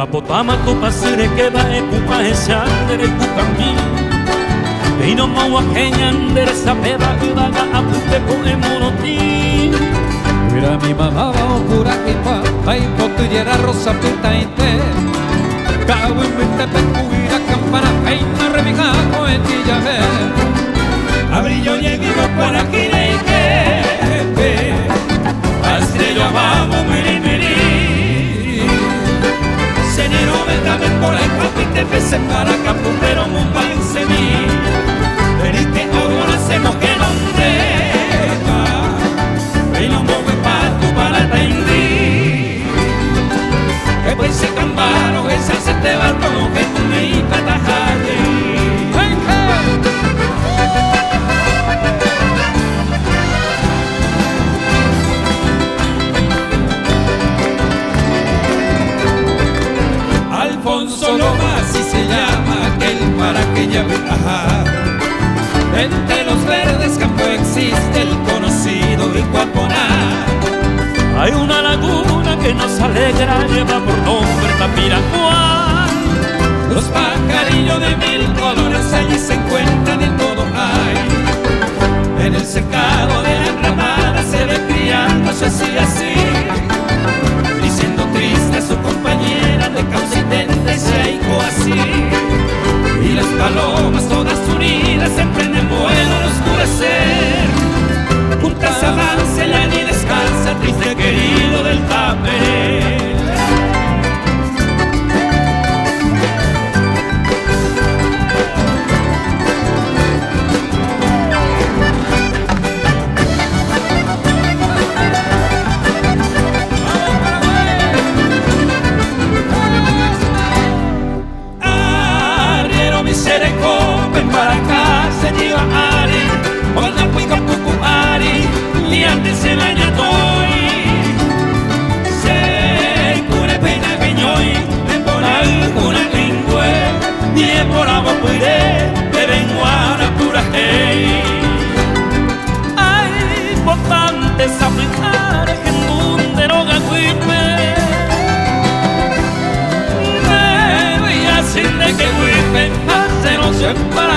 Potama tu pasire que va e pupa echande ku kami Eino maua kenyandere sapeva udaga apute ko emonoti Mira mi mamá va okura kipa Ay potuyera rosa pita inte Kawu invite pekuira campana Ay no remija ko eti llave Abrillo lleguido para aquí leike Astrello vamos miri miri Senero vendame por el papi te pese para camputero mumba en semi Pero que ahora hacemos que no deja Y no mueve pa' tu para tendi Que pues se cambaro que se te va todo que tú me impatajaste Alfonso Loma, así se llama aquel para que ya viajar. Entre los verdes campos existe el conocido Iguaponá. Hay una laguna que nos alegra, lleva por nombre Tapiracuá. Los pajarillos de mil colores allí se encuentran y en todo hay. En el secado de la enramada se ve criándose así, diciendo triste a su compañera de causitente se hizo así. Y las palomas todas unidas emprenden vuelo al oscurecer. Juntas avanza y allí descansa triste querido del Taperé. Para acá se lleva Ari, otra pica pucu Ari, y antes se baña toy. Se cure pena peñoy, temporal una lingüe, y por agua puede, de venguana pura hey. Ay, botantes aplicar que en mundo roga cuipe. Me voy a decir de que cuipe, hace no se para.